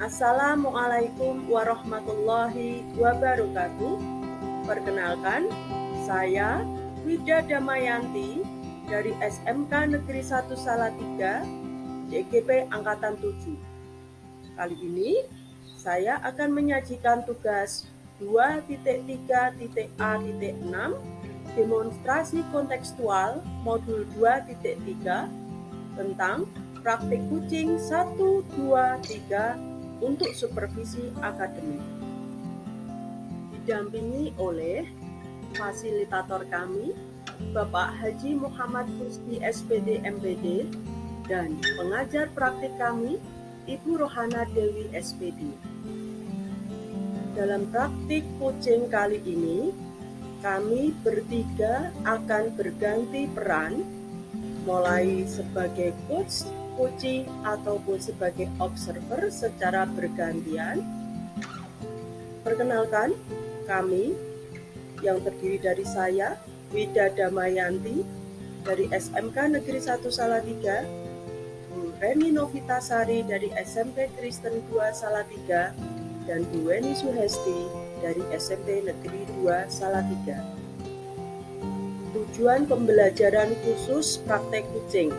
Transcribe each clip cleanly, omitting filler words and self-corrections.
Assalamualaikum warahmatullahi wabarakatuh. Perkenalkan, saya Wida Damayanti dari SMK Negeri 1 Salatiga, DGP Angkatan 7. Kali ini, saya akan menyajikan tugas 2.3.A.6 demonstrasi kontekstual modul 2.3 tentang praktik kucing 1, 2, 3 untuk supervisi akademik. Didampingi oleh fasilitator kami, Bapak Haji Muhammad Husni SPD MPD, dan pengajar praktik kami, Ibu Rohana Dewi SPD. Dalam praktik kucing kali ini, kami bertiga akan berganti peran, mulai sebagai coach kucing ataupun sebagai observer secara bergantian. Perkenalkan, kami yang terdiri dari saya, Wida Damayanti dari SMK Negeri 1 Salatiga, Bu Reni Novitasari dari SMP Kristen 2 Salatiga, dan Bu Weni Suhesti dari SMP Negeri 2 Salatiga. Tujuan pembelajaran khusus praktek kucing,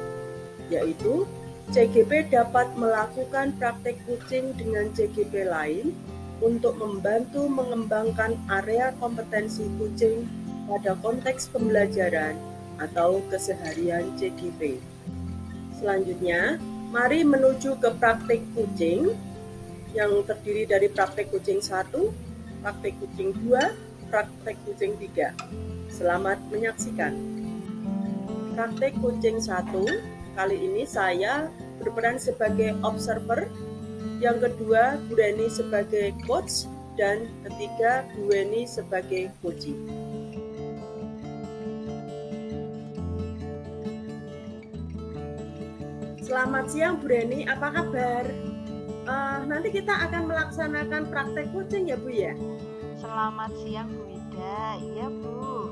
yaitu CGP dapat melakukan praktek kucing dengan CGP lain untuk membantu mengembangkan area kompetensi kucing pada konteks pembelajaran atau keseharian CGP. Selanjutnya, mari menuju ke praktek kucing yang terdiri dari praktek kucing 1, praktek kucing 2, praktek kucing 3. Selamat menyaksikan. Praktek kucing 1, kali ini saya berperan sebagai observer, yang kedua Bu Reni sebagai coach, dan ketiga Bu Weni sebagai coaching. Selamat siang Bu Reni, apa kabar? Nanti kita akan melaksanakan praktek kucing ya Bu ya? Selamat siang Bu Wida. Iya Bu,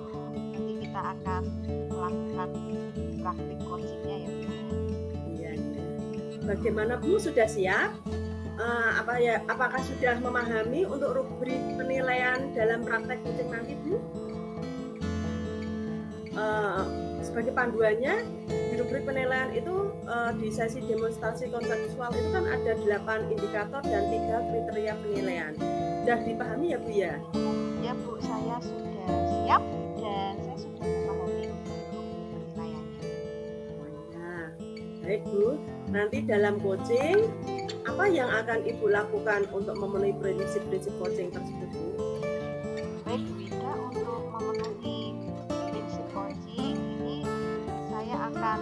nanti kita akan melakukan praktik coachingnya ya Bu. Iya. Bagaimana Bu, sudah siap? Apakah sudah memahami untuk rubrik penilaian dalam praktek kucing nanti Bu? Sebagai panduannya, di rubrik penilaian itu di sesi demonstrasi kontekstual itu kan ada 8 indikator dan 3 kriteria penilaian. Sudah dipahami ya Bu ya? Ya Bu, saya sudah siap dan saya sudah memahami rubrik penilaiannya. Nah, baik Bu, nanti dalam coaching apa yang akan Ibu lakukan untuk memenuhi prinsip-prinsip coaching tersebut Bu? Baik Bu Wida, untuk memenuhi prinsip coaching ini saya akan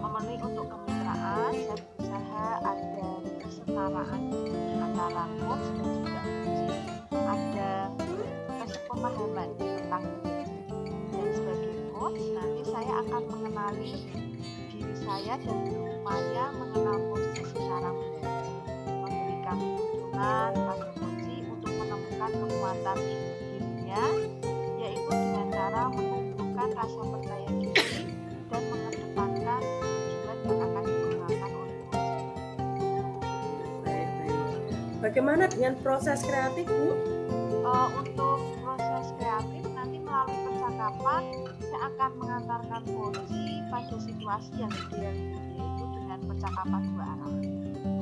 memenuhi untuk kemitraan. Saya berusaha ada kesetaraan antara coach dan juga coaching, ada kesepemahaman tentang coaching. Dan sebagai coach, nanti saya akan mengenali diri saya dan berupaya mengenal coaching secara mendalam, memberikan tuntunan pada coaching untuk menemukan kekuatan dirinya, yaitu dengan cara menumbuhkan rasa percaya diri dan mengedepankan tujuan yang akan digunakan oleh coaching. Baik. Bagaimana dengan proses kreatif Bu? Untuk proses kreatif nanti melalui percakapan saya akan mengantarkan coaching pada situasi yang ideal, yaitu dengan percakapan dua arah.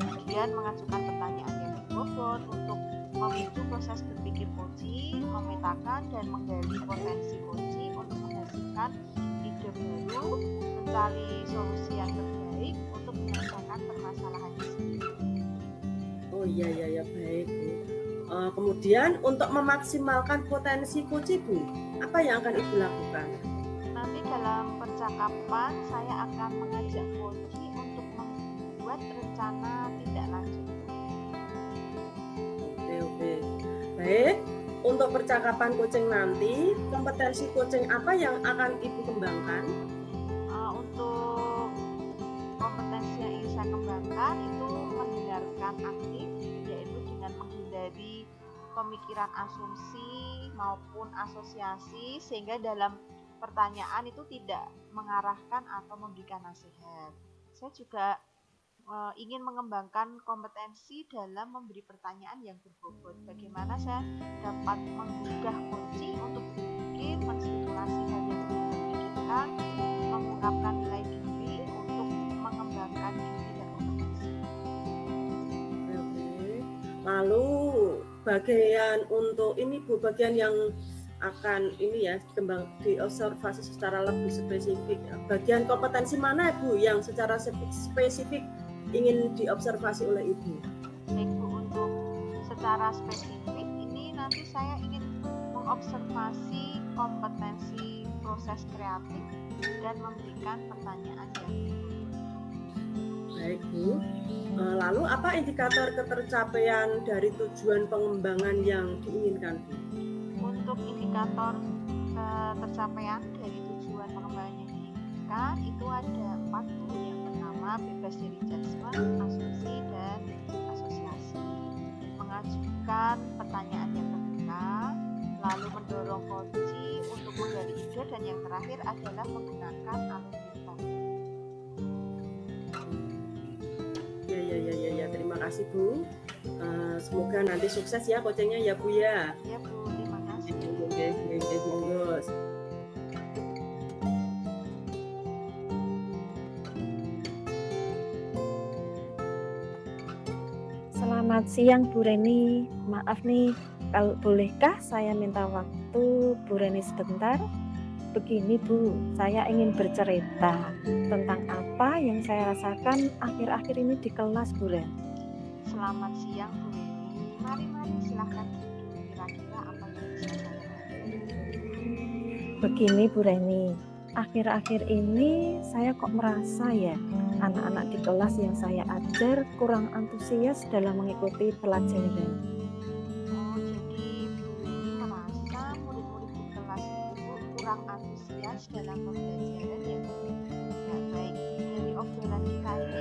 Kemudian mengajukan pertanyaan yang berbobot untuk memicu proses berpikir coaching, memetakan dan menggali potensi coaching untuk menghasilkan ide baru, mencari solusi yang terbaik untuk menyelesaikan permasalahan sendiri. Oh iya baik Bu. Kemudian untuk memaksimalkan potensi coaching Bu, apa yang akan Ibu lakukan? Nanti dalam percakapan saya akan mengajak coaching untuk membuat rencana tindak lanjut. Oke. Baik, untuk percakapan coaching nanti, kompetensi coaching apa yang akan Ibu kembangkan? Untuk kompetensi yang ingin saya kembangkan itu mendengarkan aktif, yaitu dengan menghindari pemikiran asumsi maupun asosiasi, sehingga dalam pertanyaan itu tidak mengarahkan atau memberikan nasihat. Saya juga ingin mengembangkan kompetensi dalam memberi pertanyaan yang berbobot. Bagaimana saya dapat menggugah kunci untuk berpikir, menstimulasi hal yang belum terpikirkan, mengungkapkan nilai diri untuk mengembangkan diri dan kompetensi. Oke. Lalu bagian untuk ini Bu, bagian yang akan ini ya diobservasi secara lebih spesifik. Bagian kompetensi mana Bu yang secara spesifik ingin diobservasi oleh Ibu? Baik Bu, untuk secara spesifik ini nanti saya ingin mengobservasi kompetensi proses kreatif dan memberikan pertanyaan yang baik Bu. Lalu apa indikator ketercapaian dari tujuan pengembangan yang diinginkan Bu? Untuk indikator ketercapaian dari tujuan pengembangan yang diinginkan itu ada 4 Bu. Yang pertama bebas dari judgement, asumsi, dan asosiasi, mengajukan pertanyaan yang terbuka, lalu mendorong kunci untuk menggali ide, dan yang terakhir adalah menggunakan alur cerita. Ya, terima kasih Bu. Semoga nanti sukses ya coachingnya ya Bu ya. Ya Bu, terima kasih. Monggo. Selamat siang Bu Reni. Maaf nih, kalau bolehkah saya minta waktu Bu Reni sebentar? Begini Bu, saya ingin bercerita tentang apa yang saya rasakan akhir-akhir ini di kelas Bu Reni. Selamat siang Bu Reni. Mari silahkan duduk. Kira-kira apa yang bisa saya bantu? Begini Bu Reni, akhir-akhir ini saya kok merasa ya anak-anak di kelas yang saya ajar kurang antusias dalam mengikuti pelajaran. Oh, jadi Bu Reni merasa murid-murid di kelas itu kurang antusias dalam pembelajaran ya? Ya baik, dari obrolan kita ini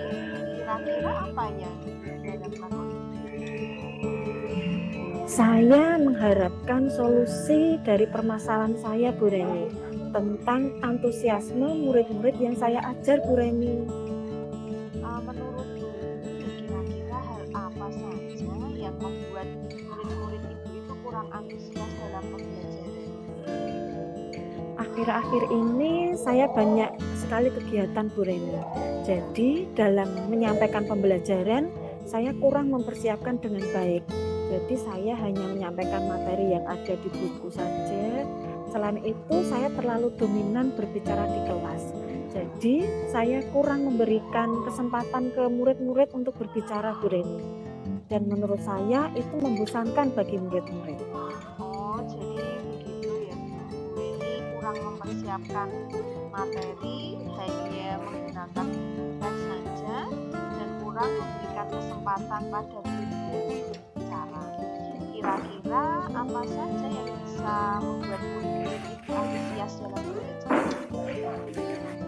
kira-kira apa yang diharapkan oleh Bu Reni? Saya mengharapkan solusi dari permasalahan saya Bu Reni tentang antusiasme murid-murid yang saya ajar Bu Reni. Menurut Bu Reni, kira-kira hal apa saja yang membuat murid-murid Ibu itu kurang antusias dalam pembelajaran? Akhir-akhir ini saya banyak sekali kegiatan Bu Reni. Jadi dalam menyampaikan pembelajaran saya kurang mempersiapkan dengan baik. Jadi saya hanya menyampaikan materi yang ada di buku saja. Selain itu saya terlalu dominan berbicara di kelas. Jadi saya kurang memberikan kesempatan ke murid-murid untuk berbicara Bu Reni. Dan menurut saya itu membosankan bagi murid-murid. Oh, jadi begitu ya Bu Reni kurang mempersiapkan materi, hanya menggunakan teks saja dan kurang memberikan kesempatan pada murid-murid untuk berbicara. Kira-kira apa saja yang bisa membuat murid-murid itu antusias dalam belajar?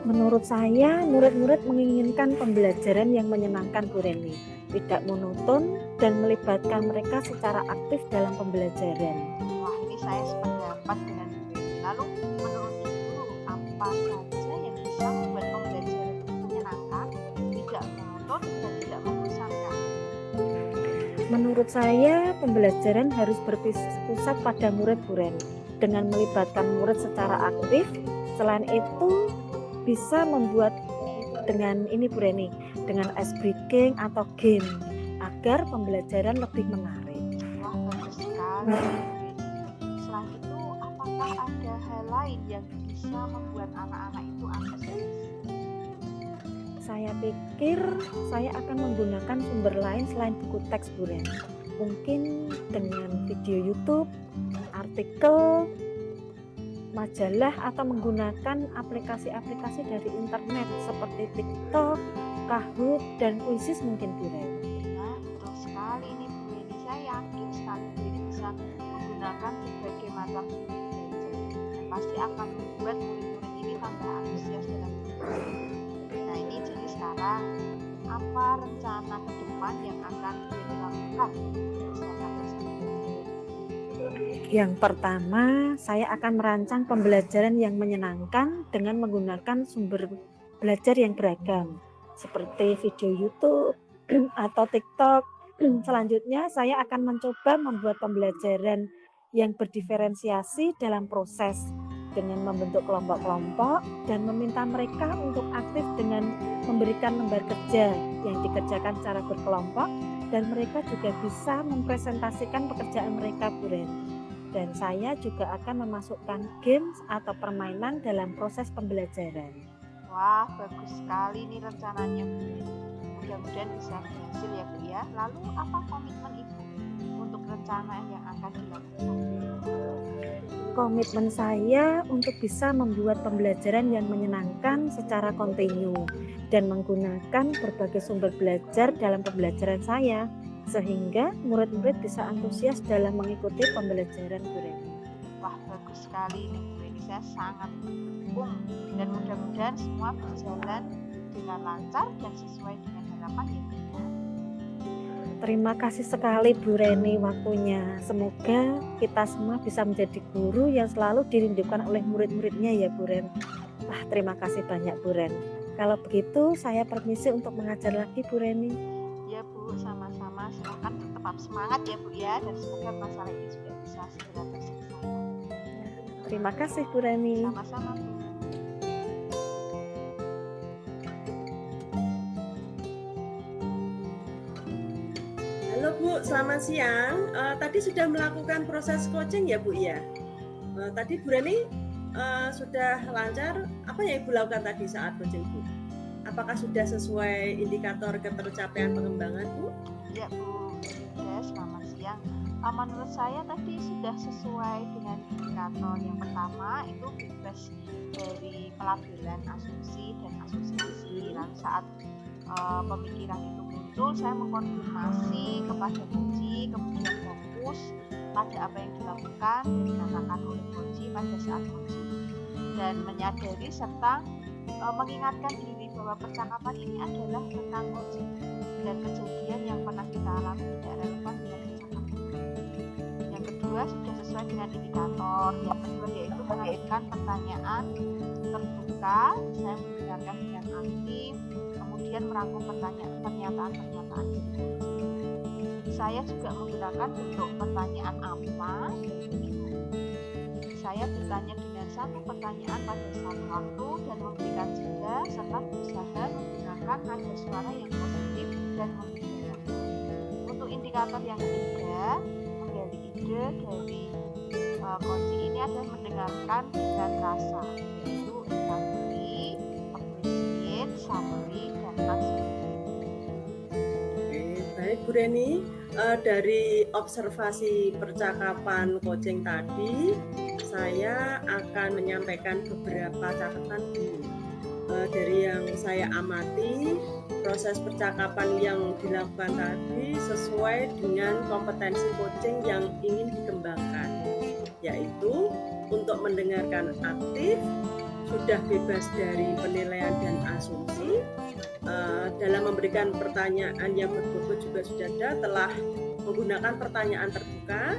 Menurut saya, murid-murid menginginkan pembelajaran yang menyenangkan Bu Reni, tidak monoton dan melibatkan mereka secara aktif dalam pembelajaran. Wah, ini saya sependapat dengan Bu Reni. Lalu menurut Ibu, apa saja yang bisa membuat pembelajaran itu menyenangkan, tidak monoton, dan tidak membosankan? Menurut saya, pembelajaran harus berpusat pada murid Bu Reni, dengan melibatkan murid secara aktif. Selain itu, bisa membuat dengan ini Bu Reni, dengan ice breaking atau game, agar pembelajaran lebih menarik. Wah, bagus sekali Bu Reni. Selain itu, apakah ada hal lain yang bisa membuat anak-anak itu antusias? Saya pikir saya akan menggunakan sumber lain selain buku teks Bu Reni. Mungkin dengan video YouTube, artikel, majalah, atau menggunakan aplikasi-aplikasi dari internet seperti TikTok, Kahoot, dan Quizizz mungkin Bu Reni. Nah, betul sekali nih Bu Reni. Saya yakin sekali Bu Reni bisa menggunakan berbagai macam sumber belajar dan pasti akan membuat murid-murid ini tambah antusias dalam belajar. Nah, ini jadi sekarang apa rencana ke depan yang akan Bu Reni lakukan berdasarkan tersebut? Yang pertama, saya akan merancang pembelajaran yang menyenangkan dengan menggunakan sumber belajar yang beragam. seperti video YouTube atau TikTok. Selanjutnya saya akan mencoba membuat pembelajaran yang berdiferensiasi dalam proses dengan membentuk kelompok-kelompok dan meminta mereka untuk aktif dengan memberikan lembar kerja yang dikerjakan secara berkelompok, dan mereka juga bisa mempresentasikan pekerjaan mereka, Bu Ren. Dan saya juga akan memasukkan games atau permainan dalam proses pembelajaran. Wah, bagus sekali nih rencananya, Bu. Mudah-mudahan bisa berhasil ya, Bu ya. Lalu apa komitmen Ibu untuk rencana yang akan dilakukan? Komitmen saya untuk bisa membuat pembelajaran yang menyenangkan secara kontinu dan menggunakan berbagai sumber belajar dalam pembelajaran saya, sehingga murid-murid bisa antusias dalam mengikuti pembelajaran Bu Reni. Wah, bagus sekali nih, Bu Reni. Saya sangat mendukung dan mudah-mudahan semua berjalan dengan lancar dan sesuai dengan harapan ya, Bu. Terima kasih sekali Bu Reni waktunya. Semoga kita semua bisa menjadi guru yang selalu dirindukan oleh murid-muridnya ya Bu Ren. Wah, terima kasih banyak Bu Ren. Kalau begitu saya permisi untuk mengajar lagi Bu Reni. Ya Bu, sama-sama. Silahkan tetap semangat ya Bu ya, dan semoga masalah ini juga bisa segera terselesaikan. Terima kasih Bu Reni. Sama-sama Bu. Halo Bu, selamat siang. Tadi sudah melakukan proses coaching ya Bu ya? Tadi Bu Reni sudah lancar. Apa yang Ibu lakukan tadi saat coaching Bu? Apakah sudah sesuai indikator ketercapaian pengembangan Bu? Ya Bu, ya, selamat siang. Menurut saya tadi sudah sesuai dengan indikator. Yang pertama itu bebas dari pelabelan asumsi dan asosiasi. Lalu saat pemikiran itu muncul, saya mengkonfirmasi kepada Koji, kemudian fokus pada apa yang dilakukan dan dikatakan oleh Koji pada saat Koji, dan menyadari serta mengingatkan diri bahwa percakapan ini adalah tentang Koji dan kejadian yang pernah kita alami tidak relevan dengan percakapan. Yang kedua sudah sesuai dengan indikator. Yang kedua yaitu mengajukan pertanyaan terbuka, saya mendengarkan dengan aktif, kemudian merangkum pernyataan-pernyataan dari Koji. Saya juga menggunakan bentuk pertanyaan apa dan bagaimana. Saya bertanya dengan satu pertanyaan pada satu waktu dan memberikan jeda serta berusaha menggunakan nada suara yang positif dan membudayakan. Untuk indikator yang ketiga, menggali ide dari Koji ini adalah mendengarkan dengan rasa, yaitu empathy, appreciate, summary, dan action. Baik Bu Reni, dari observasi percakapan coaching tadi, saya akan menyampaikan beberapa catatan Bu. Dari yang saya amati, proses percakapan yang dilakukan tadi sesuai dengan kompetensi coaching yang ingin dikembangkan, yaitu untuk mendengarkan aktif, sudah bebas dari penilaian dan asumsi, dalam memberikan pertanyaan yang berbobot juga sudah ada, telah menggunakan pertanyaan terbuka,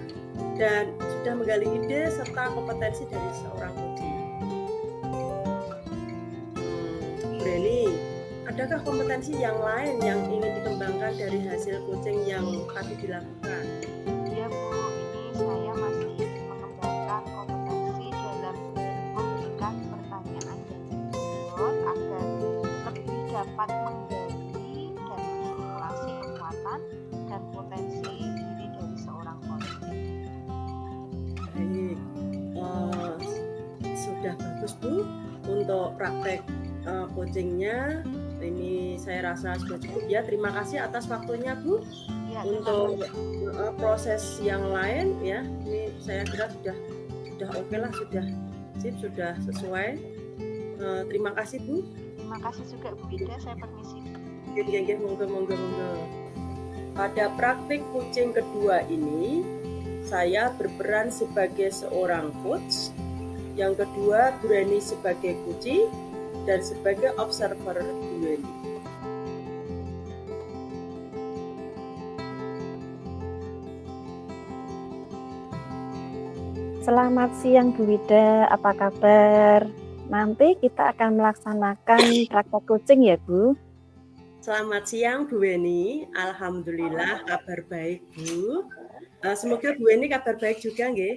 dan sudah menggali ide serta kompetensi dari seorang coaching. Bu Reni, adakah kompetensi yang lain yang ingin dikembangkan dari hasil coaching yang tadi dilakukan? Ya Bu, ini saya masih mengembangkan kompetensi dalam memberikan pertanyaan yang berbobot agar lebih dapat menggali dan menstimulasi kekuatan dan potensi diri dari seorang coaching. Baik, sudah bagus Bu. Untuk praktek coachingnya ini saya rasa sudah cukup ya. Terima kasih atas waktunya Bu. Ya, Untuk proses yang lain ya, ini saya kira sudah oke lah, sudah sip, sudah sesuai. Terima kasih Bu. terima kasih juga Bu Ida, saya permisi. Nggih, monggo. Pada praktik coaching kedua ini, saya berperan sebagai seorang coach. Yang kedua, Bu Reni sebagai coachee dan sebagai observer Bu Reni. Selamat siang Bu Wida, apa kabar? Nanti kita akan melaksanakan praktek coaching ya Bu? Selamat siang Bu Weni. Alhamdulillah kabar baik Bu. Semoga Bu Weni kabar baik juga nggih.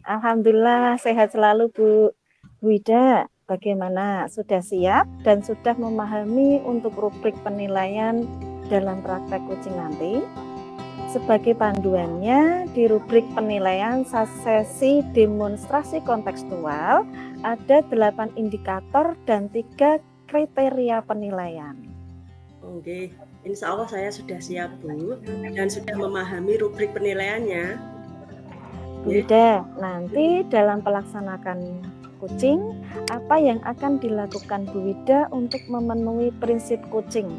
Alhamdulillah sehat selalu Bu. Bu Ida, bagaimana? Sudah siap dan sudah memahami untuk rubrik penilaian dalam praktek kucing nanti? Sebagai panduannya, di rubrik penilaian sesi demonstrasi kontekstual ada 8 indikator dan 3 kriteria penilaian. Oke, insya Allah saya sudah siap Bu dan sudah memahami rubrik penilaiannya. Bu Ida, nanti dalam pelaksanakan kucing, apa yang akan dilakukan Bu Ida untuk memenuhi prinsip kucing?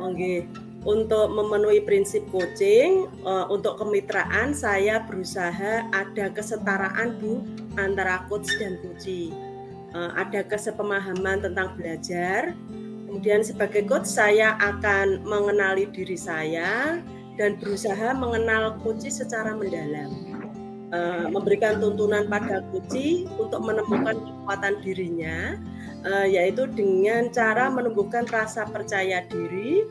Oke. Untuk memenuhi prinsip coaching, untuk kemitraan saya berusaha ada kesetaraan Bu antara coach dan coachee. Ada kesepemahaman tentang belajar. Kemudian sebagai coach saya akan mengenali diri saya dan berusaha mengenal coachee secara mendalam. Memberikan tuntunan pada coachee untuk menemukan kekuatan dirinya, yaitu dengan cara menumbuhkan rasa percaya diri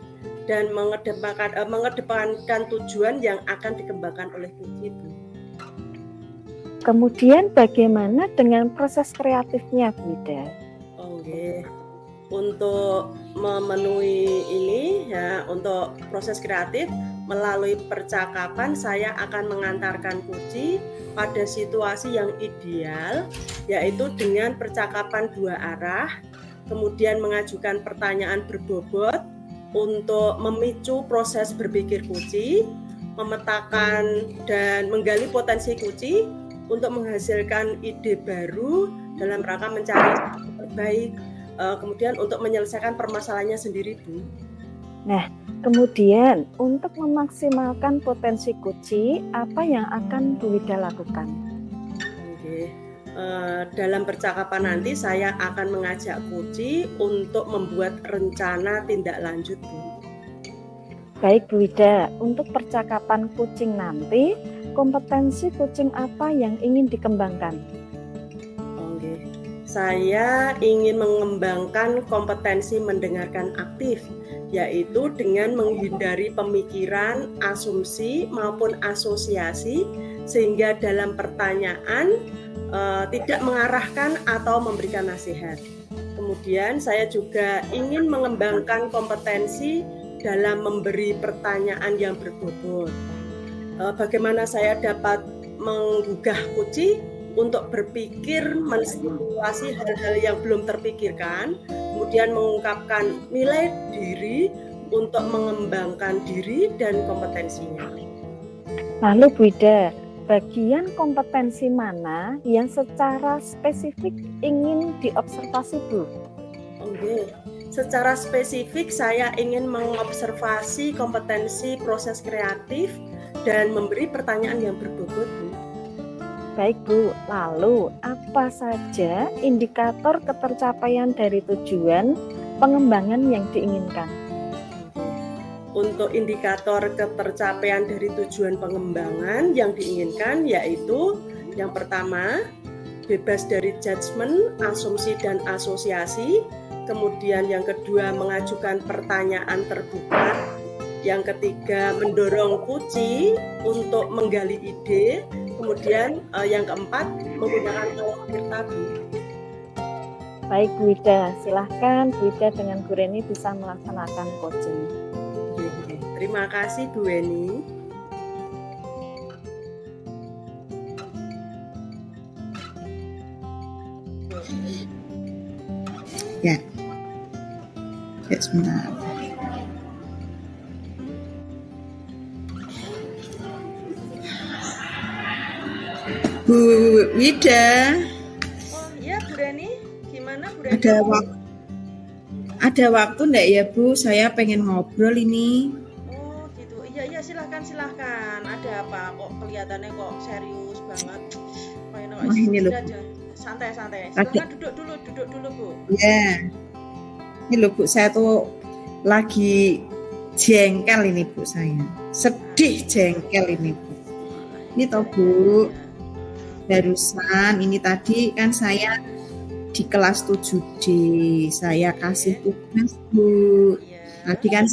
dan mengedepankan tujuan yang akan dikembangkan oleh coach itu. Kemudian bagaimana dengan proses kreatifnya Bu Ida? Oke. Untuk memenuhi ini ya, untuk proses kreatif melalui percakapan saya akan mengantarkan coach pada situasi yang ideal, yaitu dengan percakapan 2 arah, kemudian mengajukan pertanyaan berbobot untuk memicu proses berpikir coach, memetakan dan menggali potensi coach untuk menghasilkan ide baru dalam rangka mencari yang terbaik, kemudian untuk menyelesaikan permasalahannya sendiri Bu. Nah, kemudian untuk memaksimalkan potensi coach, apa yang akan Bu Ida lakukan? Oke. Dalam percakapan nanti saya akan mengajak coach untuk membuat rencana tindak lanjut Bu. Baik Bu Ida, untuk percakapan kucing nanti, kompetensi kucing apa yang ingin dikembangkan? Oke. Saya ingin mengembangkan kompetensi mendengarkan aktif, yaitu dengan menghindari pemikiran, asumsi maupun asosiasi, sehingga dalam pertanyaan tidak mengarahkan atau memberikan nasihat. Kemudian saya juga ingin mengembangkan kompetensi dalam memberi pertanyaan yang berbobot. Bagaimana saya dapat menggugah coach untuk berpikir menstimulasi hal-hal yang belum terpikirkan, kemudian mengungkapkan nilai diri untuk mengembangkan diri dan kompetensinya. Lalu Bu Ida, bagian kompetensi mana yang secara spesifik ingin diobservasi Bu? Oke. Secara spesifik saya ingin mengobservasi kompetensi proses kreatif dan memberi pertanyaan yang berbobot Bu. Baik Bu, lalu apa saja indikator ketercapaian dari tujuan pengembangan yang diinginkan? Untuk indikator ketercapaian dari tujuan pengembangan yang diinginkan yaitu yang pertama, bebas dari judgement, asumsi dan asosiasi. Kemudian yang kedua, mengajukan pertanyaan terbuka. Yang ketiga, mendorong coach untuk menggali ide. Kemudian yang keempat, menggunakan pola pikir tadi. Baik Bu Ida, silahkan Bu Ida dengan Bu Reni bisa melaksanakan coaching. Terima kasih Bu Weni. Ya, sebentar. Bu Wida. Oh iya Bu Reni, gimana Bu Reni? Ada waktu enggak ya Bu? Saya pengen ngobrol ini. Oh gitu, iya silahkan. Ada apa? Kok kelihatannya kok serius banget? Ini loh. Santai. Silakan duduk dulu Bu. Ya, ini loh Bu, saya tuh lagi jengkel ini Bu saya. Sedih jengkel ini Bu. Ini toh Bu, barusan ini tadi kan saya di kelas 7D saya kasih tugas Bu. Tadi kan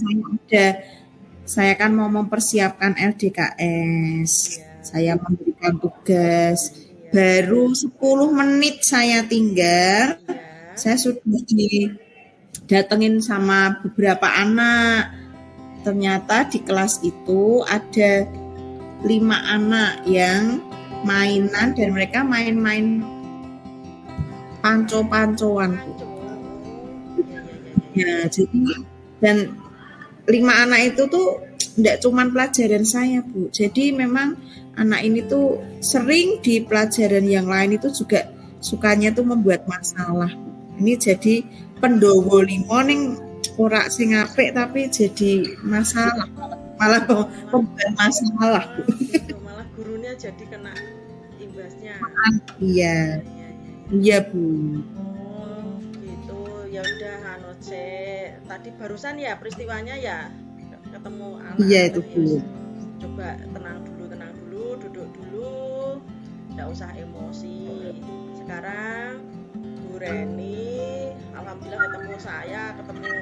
saya kan mau mempersiapkan LDKS. Iya. Saya memberikan tugas. Baru 10 menit saya tinggal, Iya. saya sudah didatengin sama beberapa anak. Ternyata di kelas itu ada 5 anak yang mainan dan mereka main-main panco-pancoan. Panco. Iya. Ya, jadi dan 5 anak itu tuh tidak cuma pelajaran saya, Bu. Jadi memang anak ini tuh sering di pelajaran yang lain itu juga sukanya tuh membuat masalah. Ini jadi pendowo limo ning ora sing apik tapi jadi masalah. Malah membuat masalah, Bu. Itu malah gurunya jadi kena imbasnya. Iya. Iya. Iya, Bu. Oh, gitu. Ya udah anu cek. Tadi barusan ya peristiwanya ya ketemu anak. Iya itu, Bu. Coba tenang dulu, duduk dulu. Enggak usah emosi. Sekarang Bu Reni alhamdulillah ketemu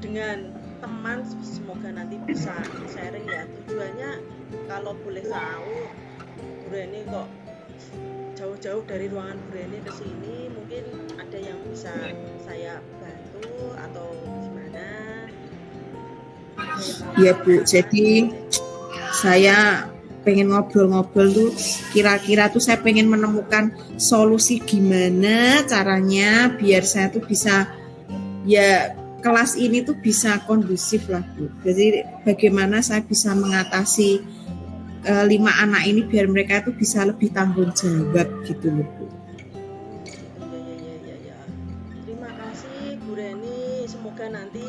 dengan teman, semoga nanti bisa sharing ya. Tujuannya kalau boleh tahu Bu Reni kok jauh-jauh dari ruangan Bu Reni ke sini, mungkin ada yang bisa saya bantu atau gimana? Iya, Bu. Jadi saya pengen ngobrol-ngobrol tuh kira-kira tuh saya pengen menemukan solusi gimana caranya biar saya tuh bisa ya kelas ini tuh bisa kondusif lah, Bu. Jadi bagaimana saya bisa mengatasi 5 anak ini biar mereka tuh bisa lebih tanggung jawab gitu loh, Bu. Ya. Terima kasih Bu Reni. Semoga nanti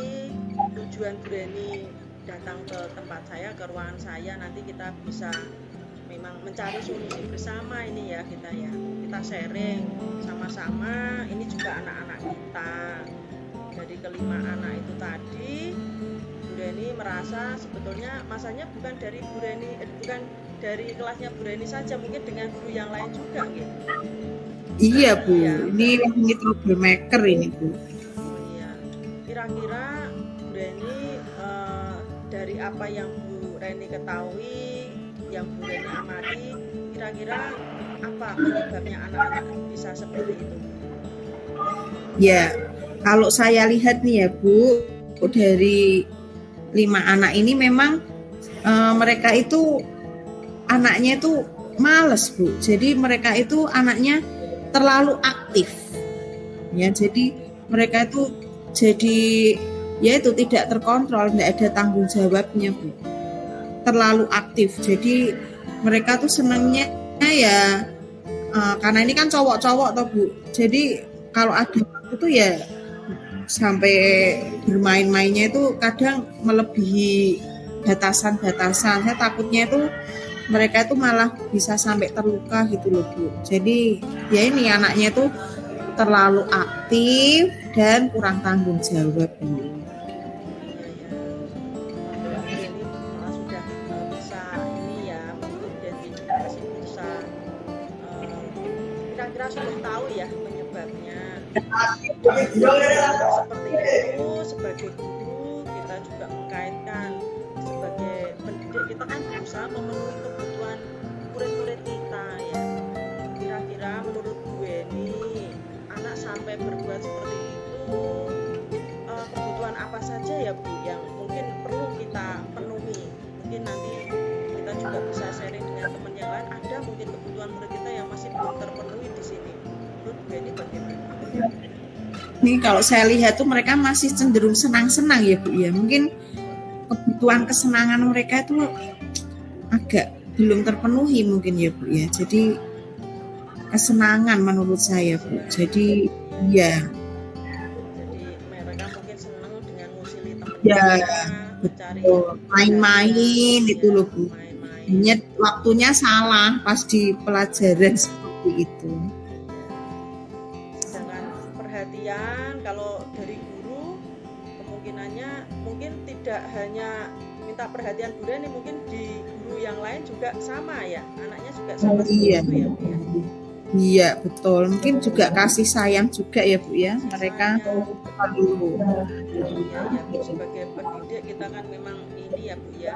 tujuan Bu Reni datang ke tempat saya, ke ruangan saya, nanti kita bisa memang mencari solusi bersama ini ya kita ya. Kita sharing sama-sama. Ini juga anak-anak kita. Dari kelima anak itu tadi, Bu Reni merasa sebetulnya masanya bukan dari Bu Reni, bukan dari kelasnya Bu Reni saja, mungkin dengan guru yang lain juga gitu. Iya, Bu. Iya. Ini troublemaker ini, Bu. Oh iya. Kira-kira Bu Reni dari apa yang Bu Reni ketahui, yang Bu Reni amati, kira-kira apa penyebabnya anak-anak bisa seperti itu? Ya, kalau saya lihat nih ya, Bu, dari 5 anak ini memang mereka itu anaknya itu males, Bu. Jadi mereka itu anaknya terlalu aktif. Ya, jadi mereka itu jadi ya itu tidak terkontrol, tidak ada tanggung jawabnya, Bu. Terlalu aktif. Jadi mereka tuh senangnya ya karena ini kan cowok-cowok toh, Bu. Jadi kalau ada waktu tuh ya sampai bermain-mainnya itu kadang melebihi batasan-batasan. Saya takutnya itu mereka itu malah bisa sampai terluka gitu loh, Bu. Jadi ya ini anaknya itu terlalu aktif dan kurang tanggung jawab, Bu. Ini malah sudah bisa ini ya mengidentifikasi, bisa kira-kira sudah tahu ya penyebabnya. Seperti itu, sebagai guru kita juga mengkaitkan, sebagai pendidik kita kan berusaha memenuhi kebutuhan murid-murid kita ya. Kira-kira menurut Bu Eni, anak sampai berbuat seperti itu kebutuhan apa saja ya Bu yang mungkin perlu kita penuhi? Mungkin nanti kita juga bisa sharing dengan teman yang lain, ada mungkin kebutuhan murid kita yang masih belum terpenuhi di sini. Menurut Bu Eni bagaimana? Nih kalau saya lihat tuh mereka masih cenderung senang-senang ya, Bu ya. Mungkin kebutuhan kesenangan mereka itu agak belum terpenuhi mungkin ya, Bu ya. Jadi kesenangan menurut saya, Bu. Jadi ya. Jadi mereka mungkin senang dengan ngusili teman-teman, Ya, mencari main-main itu loh, Bu. main-main. Hanya waktunya salah pas di pelajaran seperti itu. Sedangkan perhatian kalau dari guru kemungkinannya mungkin tidak hanya minta perhatian Bu Reni, mungkin di guru yang lain juga sama ya, anaknya juga sama seperti Iya. itu ya Bu ya. Iya, betul. Mungkin juga kasih sayang juga ya Bu ya. Mereka perlu. Ya, Bu, sebagai pendidik kita kan memang ini ya Bu ya,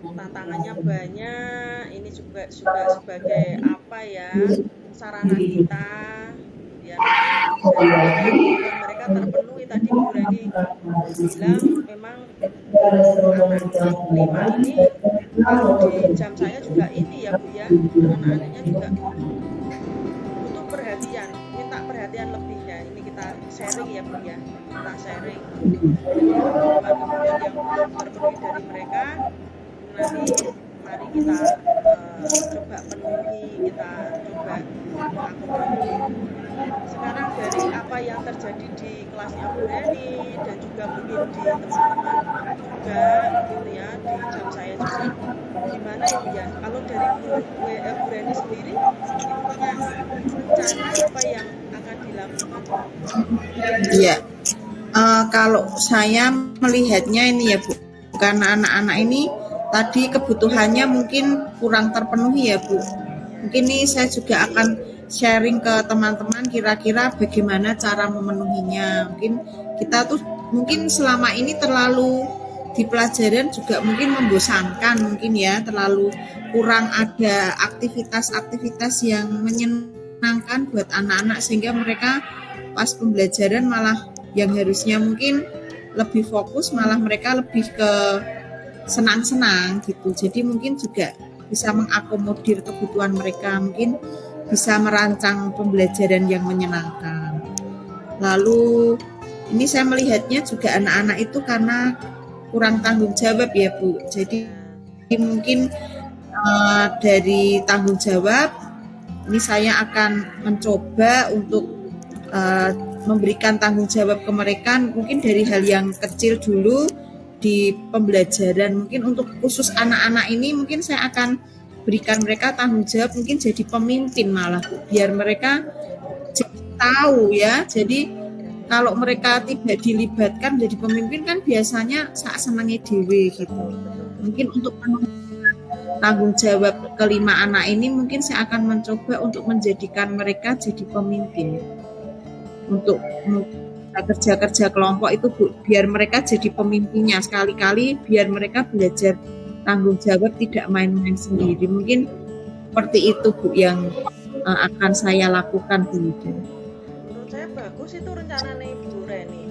tantangannya banyak. Ini juga sebagai apa ya, sarana kita ya memang mereka terpenuhi. Tadi Bu Reni bilang memang anak 5 ini kalau di jam saya juga ini ya Bu ya, anak-anaknya juga butuh perhatian, minta perhatian lebihnya. Ini kita sharing ya Bu ya, kita sharing. Jadi kebutuhan yang belum terpenuhi dari mereka nanti mari kita coba penuhi, kita coba akomodir. Sekarang dari apa yang terjadi di kelasnya Bu Reni dan juga mungkin di teman-teman juga gitu ya, di jam saya juga, gimana ya Bu ya, kalau dari Bu Reni sendiri ini punya rencana apa yang akan dilakukan? Iya. Kalau saya melihatnya ini ya Bu, karena anak-anak ini tadi kebutuhannya mungkin kurang terpenuhi ya Bu. Mungkin ini saya juga akan sharing ke teman-teman kira-kira bagaimana cara memenuhinya. Mungkin kita tuh mungkin selama ini terlalu di pelajaran juga mungkin membosankan mungkin ya, terlalu kurang ada aktivitas-aktivitas yang menyenangkan buat anak-anak sehingga mereka pas pembelajaran malah yang harusnya mungkin lebih fokus malah mereka lebih ke senang-senang gitu. Jadi mungkin juga bisa mengakomodir kebutuhan mereka, mungkin bisa merancang pembelajaran yang menyenangkan. Lalu ini saya melihatnya juga anak-anak itu karena kurang tanggung jawab ya Bu. Jadi mungkin dari tanggung jawab ini saya akan mencoba untuk memberikan tanggung jawab ke mereka mungkin dari hal yang kecil dulu di pembelajaran. Mungkin untuk khusus anak-anak ini mungkin saya akan berikan mereka tanggung jawab mungkin jadi pemimpin malah biar mereka jadi tahu ya. Jadi kalau mereka tidak dilibatkan jadi pemimpin kan biasanya sak senangnya dewe gitu. Mungkin untuk tanggung jawab kelima anak ini mungkin saya akan mencoba untuk menjadikan mereka jadi pemimpin. Untuk kerja-kerja kelompok itu Bu, biar mereka jadi pemimpinnya sekali-kali, biar mereka belajar tanggung jawab, tidak main-main sendiri. Mungkin seperti itu Bu yang akan saya lakukan Bu. Menurut saya bagus itu rencananya Ibu Reni.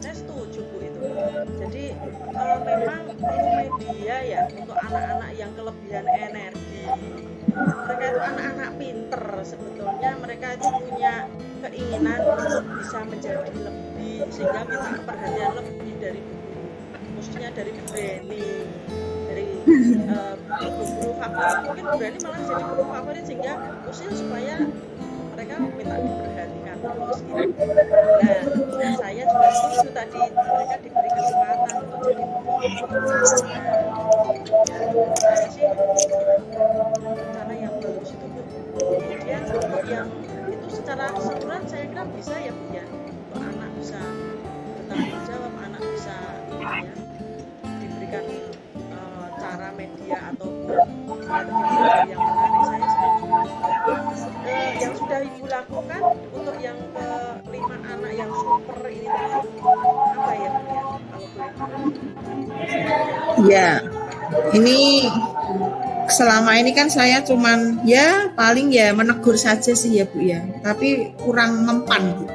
Saya setuju Bu itu. Jadi memang perlu media ya untuk anak-anak yang kelebihan energi. Mereka itu anak-anak pinter sebetulnya, mereka itu punya keinginan untuk bisa menjadi lebih sehingga minta perhatian lebih dari khususnya dari Bu Reni, dari guru favorit. Mungkin Bu Reni malah jadi guru favorit sehingga usil supaya mereka minta diperhatikan terus gitu. Nah, saya juga setuju tadi mereka diberi kesempatan untuk jadi pemimpin. Saya sih rencana yang bagus itu Bu. Kemudian untuk yang itu secara keseluruhan saya kira bisa ya Bu ya, untuk anak bisa bertanggung jawab, anak bisa ini ya diberikan cara media atau strategi yang menarik. Saya setuju. Yang sudah Ibu lakukan untuk yang kelima anak yang super ini tadi apa ya Bu ya, kalau boleh? Ya, ini selama ini kan saya cuman ya paling ya menegur saja sih ya Bu ya, tapi kurang mempan Bu.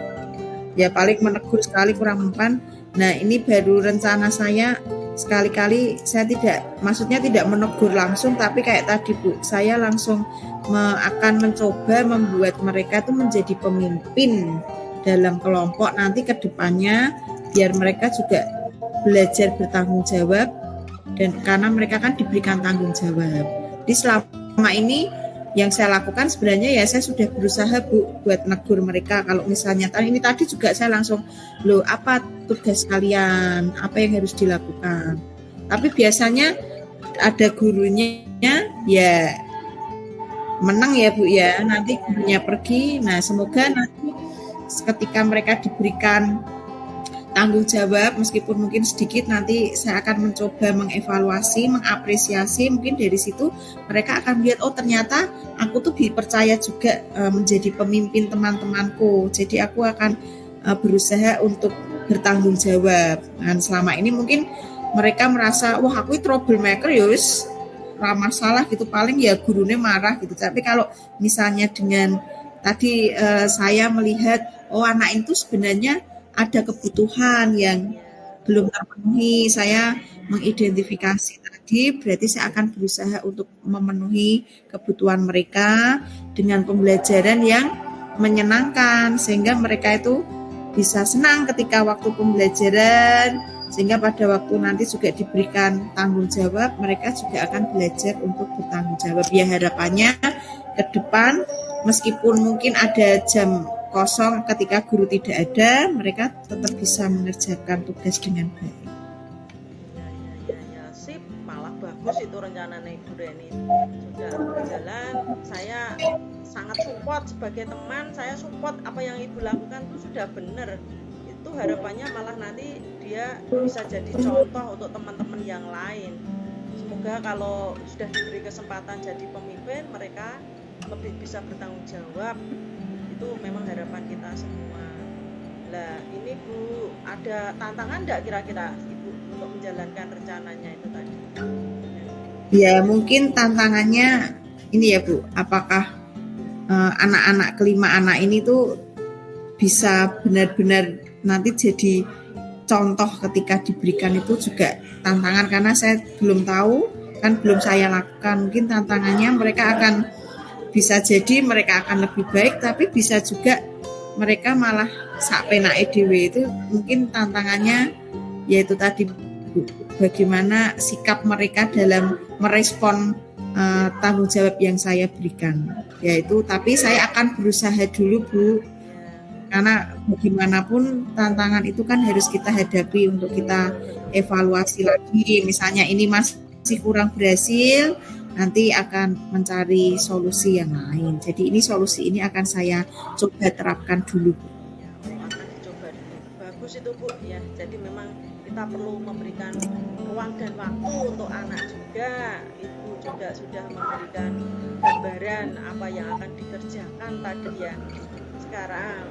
Ya paling menegur sekali, kurang mempan. Nah ini baru rencana saya, sekali-kali saya maksudnya tidak menegur langsung, tapi kayak tadi Bu, saya langsung akan mencoba membuat mereka itu menjadi pemimpin dalam kelompok nanti ke depannya, biar mereka juga belajar bertanggung jawab, dan karena mereka kan diberikan tanggung jawab. Jadi selama ini yang saya lakukan sebenarnya ya saya sudah berusaha Bu buat negur mereka. Kalau misalnya ini tadi juga saya langsung apa tugas kalian, apa yang harus dilakukan. Tapi biasanya ada gurunya ya menang ya Bu ya, nanti gurunya pergi. Nah semoga nanti ketika mereka diberikan tanggung jawab meskipun mungkin sedikit, nanti saya akan mencoba mengevaluasi, mengapresiasi, mungkin dari situ mereka akan lihat, oh ternyata aku tuh dipercaya juga menjadi pemimpin teman-temanku, jadi aku akan berusaha untuk bertanggung jawab. Dan selama ini mungkin mereka merasa, wah aku troublemaker yus, ramah salah gitu, paling ya gurunya marah gitu. Tapi kalau misalnya dengan tadi saya melihat, oh anak itu sebenarnya ada kebutuhan yang belum terpenuhi, saya mengidentifikasi tadi, berarti saya akan berusaha untuk memenuhi kebutuhan mereka dengan pembelajaran yang menyenangkan, sehingga mereka itu bisa senang ketika waktu pembelajaran, sehingga pada waktu nanti juga diberikan tanggung jawab, mereka juga akan belajar untuk bertanggung jawab. Ya harapannya ke depan, meskipun mungkin ada jam kosong ketika guru tidak ada, mereka tetap bisa mengerjakan tugas dengan baik. Ya, sip, malah bagus itu rencananya Ibu Reni. Sudah berjalan, saya sangat support sebagai teman, saya support apa yang Ibu lakukan itu sudah benar. Itu harapannya malah nanti dia bisa jadi contoh untuk teman-teman yang lain. Semoga kalau sudah diberi kesempatan jadi pemimpin, mereka lebih bisa bertanggung jawab. Itu memang harapan kita semua. Lah ini Bu, ada tantangan enggak kira-kira Ibu untuk menjalankan rencananya itu tadi? Ya mungkin tantangannya ini ya Bu, apakah anak-anak kelima anak ini tuh bisa benar-benar nanti jadi contoh ketika diberikan, itu juga tantangan, karena saya belum tahu, kan belum saya lakukan. Mungkin tantangannya mereka akan bisa jadi mereka akan lebih baik, tapi bisa juga mereka malah sak penake dhewe. Itu mungkin tantangannya, yaitu tadi bagaimana sikap mereka dalam merespon tanggung jawab yang saya berikan. Yaitu, tapi saya akan berusaha dulu Bu, karena bagaimanapun tantangan itu kan harus kita hadapi untuk kita evaluasi lagi. Misalnya ini masih kurang berhasil, nanti akan mencari solusi yang lain. Jadi ini solusi ini akan saya coba terapkan dulu. Akan dicoba dulu. Bagus itu Bu ya. Jadi memang kita perlu memberikan ruang dan waktu untuk anak juga. Ibu juga sudah memberikan gambaran apa yang akan dikerjakan tadi ya. Sekarang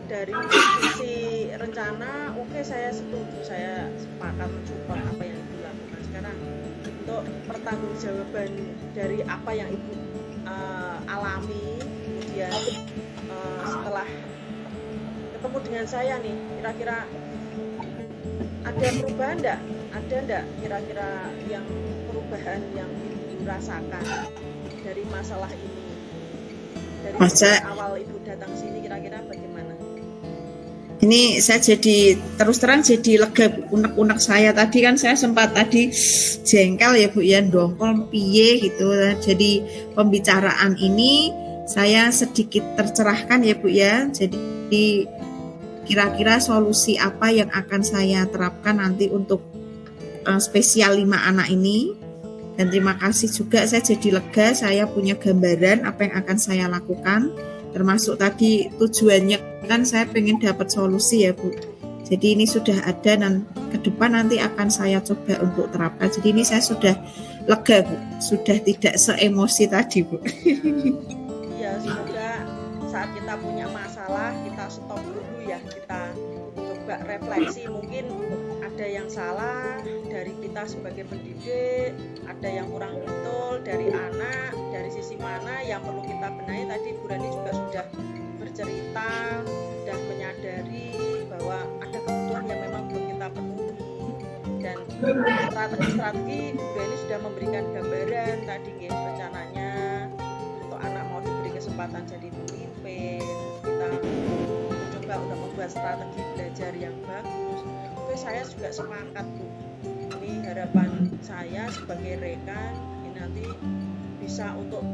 dari sisi rencana, oke, saya setuju, saya sepakat mensupport apa yang Ibu lakukan. Sekarang untuk pertanggungjawaban dari apa yang Ibu alami, kemudian setelah ketemu dengan saya nih, kira-kira ada perubahan enggak? Ada enggak kira-kira yang perubahan yang Ibu rasakan dari masalah ini? Dari awal Ibu datang sini kira-kira bagaimana? Ini saya jadi terus terang jadi lega, unek-unek saya tadi kan saya sempat tadi jengkel ya Bu ya, dongkol piye gitu. Jadi pembicaraan ini saya sedikit tercerahkan ya Bu ya. Jadi kira-kira solusi apa yang akan saya terapkan nanti untuk spesial 5 anak ini. Dan terima kasih juga, saya jadi lega, saya punya gambaran apa yang akan saya lakukan. Termasuk tadi tujuannya kan saya pengen dapat solusi ya Bu. Jadi ini sudah ada dan ke depan nanti akan saya coba untuk terapkan. Jadi ini saya sudah lega Bu, sudah tidak seemosi tadi Bu. Iya, semoga saat kita punya masalah kita stop dulu ya, kita coba refleksi, mungkin ada yang salah dari kita sebagai pendidik, ada yang kurang betul dari anak, dari sisi mana yang perlu kita benahi. Tadi Bu Rani juga sudah bercerita, sudah menyadari bahwa ada kebutuhan yang memang belum kita penuhi, dan strategi-strategi Bu Rani sudah memberikan gambaran tadi ya, rencananya untuk anak mau diberi kesempatan jadi pemimpin, kita coba untuk membuat strategi belajar yang bagus. Oke, saya juga sepakat Bu. Ini harapan saya sebagai rekan, ini nanti bisa untuk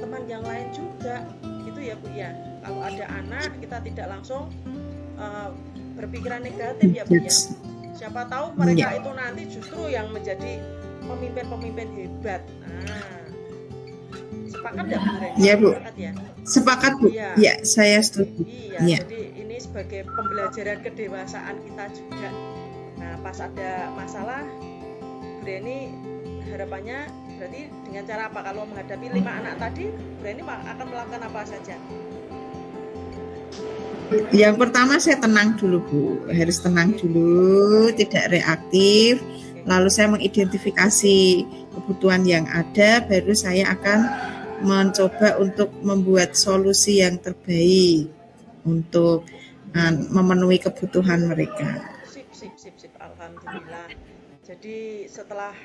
teman yang lain juga, gitu ya Bu ya. Kalau ada anak, kita tidak langsung berpikiran negatif ya Bu ya. Siapa tahu mereka itu nanti justru yang menjadi pemimpin-pemimpin hebat. Nah, Sepakat nggak Bu Reni? Ya, Bu. Sepakat ya? Sepakat, Bu. Iya. Ya, saya setuju. Iya, Iya. jadi ini sebagai pembelajaran kedewasaan kita juga. Nah, pas ada masalah, Bu Reni harapannya berarti dengan cara apa? Kalau menghadapi 5 anak tadi, Bu Reni akan melakukan apa saja? Yang pertama saya tenang dulu, Bu. Harus tenang dulu, tidak reaktif. Lalu saya mengidentifikasi kebutuhan yang ada, baru saya akan mencoba untuk membuat solusi yang terbaik untuk memenuhi kebutuhan mereka. Sip. Alhamdulillah. Jadi setelah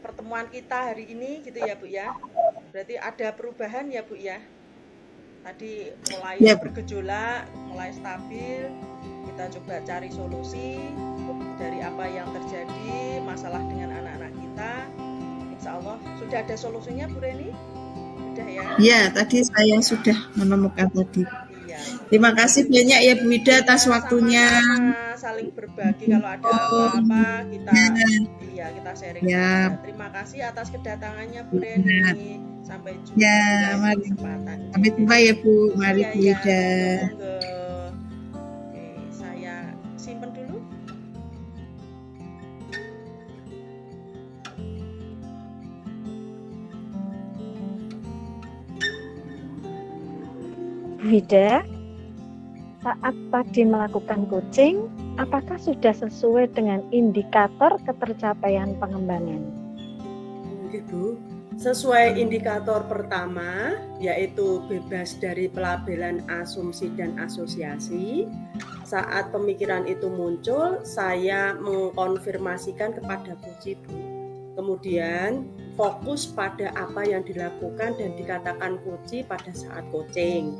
pertemuan kita hari ini gitu ya Bu ya, berarti ada perubahan ya Bu ya. Tadi mulai Ya, Bu. bergejolak, mulai stabil, kita coba cari solusi dari apa yang terjadi, masalah dengan anak-anak kita. Insya Allah sudah ada solusinya Bu Reni? Sudah ya? Ya, tadi saya sudah menemukan tadi. Iya. Terima kasih banyak ya Bu Ida atas waktunya. Sama-sama, saling berbagi kalau ada apa-apa kita sharing. Ya. saja. Terima kasih atas kedatangannya Bu Reni. Sampai jumpa Ya, di lain mari. kesempatan. Sampai jumpa ya Bu. Mari Bu Iya, Ida. monggo. Oke, saya simpen dulu. Wida, saat tadi melakukan coaching, apakah sudah sesuai dengan indikator ketercapaian pengembangan? Gitu. Sesuai indikator pertama, yaitu bebas dari pelabelan asumsi dan asosiasi. Saat pemikiran itu muncul, saya mengkonfirmasikan kepada coach Bu. Kemudian fokus pada apa yang dilakukan dan dikatakan coach pada saat coaching.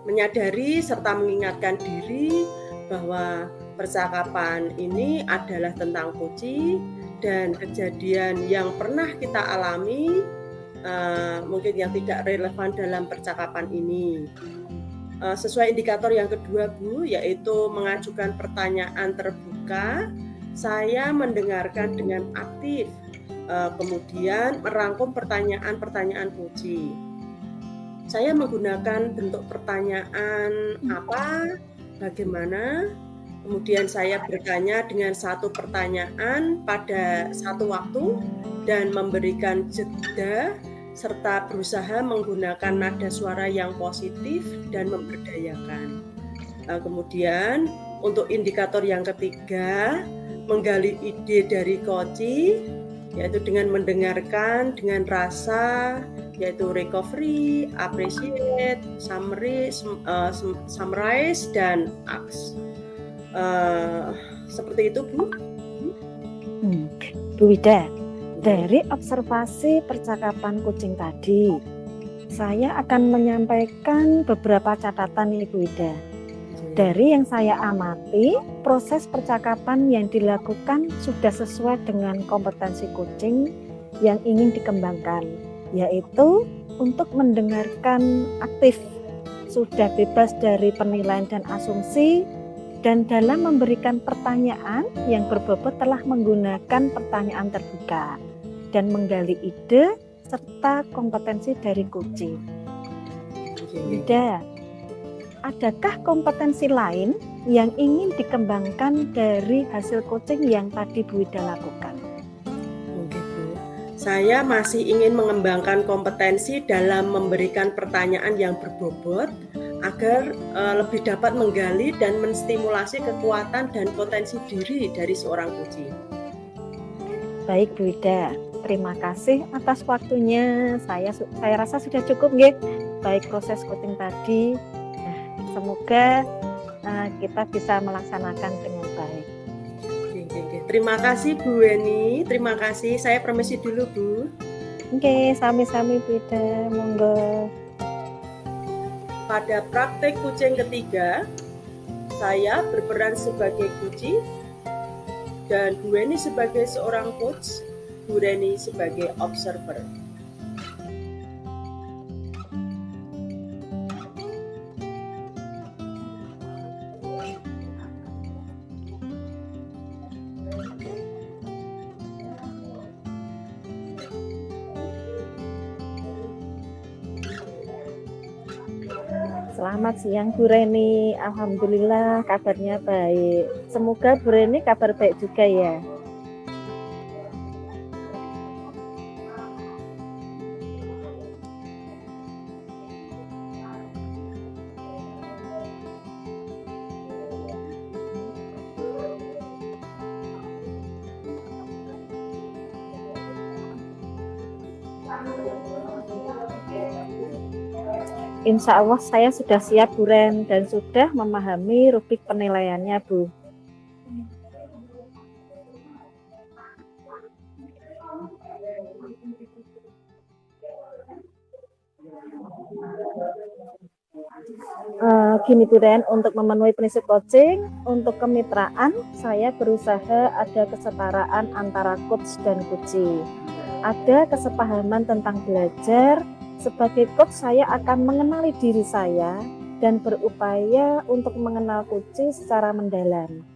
Menyadari serta mengingatkan diri bahwa percakapan ini adalah tentang coach dan kejadian yang pernah kita alami mungkin yang tidak relevan dalam percakapan ini. Sesuai indikator yang kedua Bu, yaitu mengajukan pertanyaan terbuka. Saya mendengarkan dengan aktif, kemudian merangkum pertanyaan-pertanyaan coach. Saya menggunakan bentuk pertanyaan apa, bagaimana, kemudian saya bertanya dengan satu pertanyaan pada satu waktu dan memberikan jeda serta berusaha menggunakan nada suara yang positif dan memberdayakan. Kemudian untuk indikator yang ketiga, menggali ide dari coach, yaitu dengan mendengarkan dengan rasa, yaitu recovery, appreciate, summarize, dan ask. Seperti itu Bu. Bu Wida, dari observasi percakapan coaching tadi, saya akan menyampaikan beberapa catatan nih Bu Wida. Dari yang saya amati, proses percakapan yang dilakukan sudah sesuai dengan kompetensi coaching yang ingin dikembangkan, yaitu untuk mendengarkan aktif, sudah bebas dari penilaian dan asumsi, dan dalam memberikan pertanyaan yang berbobot telah menggunakan pertanyaan terbuka dan menggali ide serta kompetensi dari coaching. Beda. Adakah kompetensi lain yang ingin dikembangkan dari hasil coaching yang tadi Bu Wida lakukan? Oke Bu, saya masih ingin mengembangkan kompetensi dalam memberikan pertanyaan yang berbobot agar lebih dapat menggali dan menstimulasi kekuatan dan potensi diri dari seorang coach. Baik Bu Wida, terima kasih atas waktunya. Saya rasa sudah cukup nggih. Baik proses coaching tadi. Semoga kita bisa melaksanakan dengan baik. Terima kasih Bu Weni, terima kasih. Saya permisi dulu Bu. Oke, sami-sami Bu Wida, monggo. Pada praktek coaching ketiga, saya berperan sebagai coach dan Bu Weni sebagai seorang coach, Bu Reni sebagai observer. Selamat siang Bu Reni, Alhamdulillah kabarnya baik. Semoga Bu Reni kabar baik juga ya. Insya Allah saya sudah siap Bu Ren dan sudah memahami rubrik penilaiannya Bu. Gini Bu Ren, untuk memenuhi prinsip coaching, untuk kemitraan saya berusaha ada kesetaraan antara coach dan coachee. Ada kesepahaman tentang belajar. Sebagai coach saya akan mengenali diri saya dan berupaya untuk mengenal coachee secara mendalam.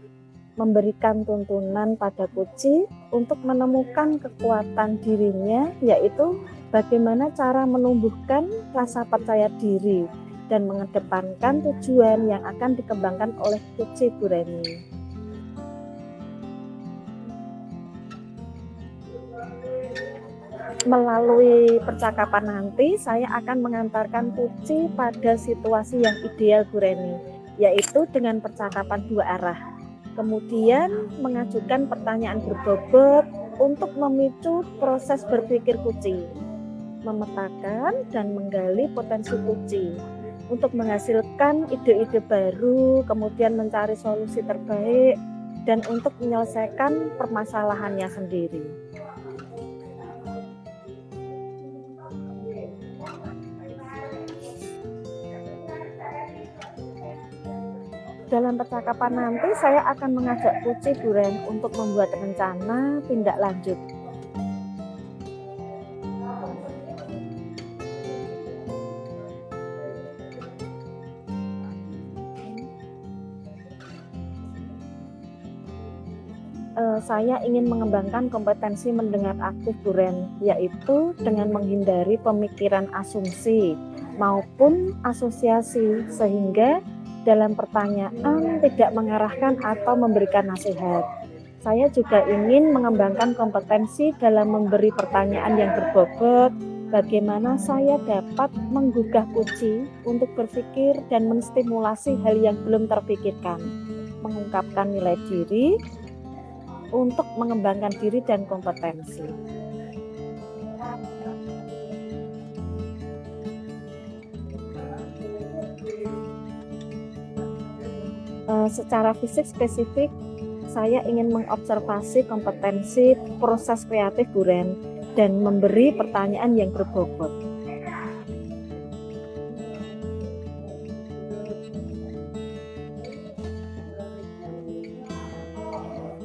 Memberikan tuntunan pada coachee untuk menemukan kekuatan dirinya, yaitu bagaimana cara menumbuhkan rasa percaya diri dan mengedepankan tujuan yang akan dikembangkan oleh coachee Bu Reni. Melalui percakapan nanti, saya akan mengantarkan coachee pada situasi yang ideal Bu Reni, yaitu dengan percakapan dua arah. Kemudian mengajukan pertanyaan berbobot untuk memicu proses berpikir coachee, memetakan dan menggali potensi coachee untuk menghasilkan ide-ide baru, kemudian mencari solusi terbaik, dan untuk menyelesaikan permasalahannya sendiri. Dalam percakapan nanti saya akan mengajak coachee Bu Ren untuk membuat rencana tindak lanjut. Saya ingin mengembangkan kompetensi mendengar aktif Bu Ren, yaitu dengan menghindari pemikiran asumsi maupun asosiasi, sehingga dalam pertanyaan tidak mengarahkan atau memberikan nasihat. Saya juga ingin mengembangkan kompetensi dalam memberi pertanyaan yang berbobot, bagaimana saya dapat menggugah coachee untuk berpikir dan menstimulasi hal yang belum terpikirkan, mengungkapkan nilai diri untuk mengembangkan diri dan kompetensi. Secara fisik spesifik, saya ingin mengobservasi kompetensi proses kreatif Bu Ren dan memberi pertanyaan yang berbobot.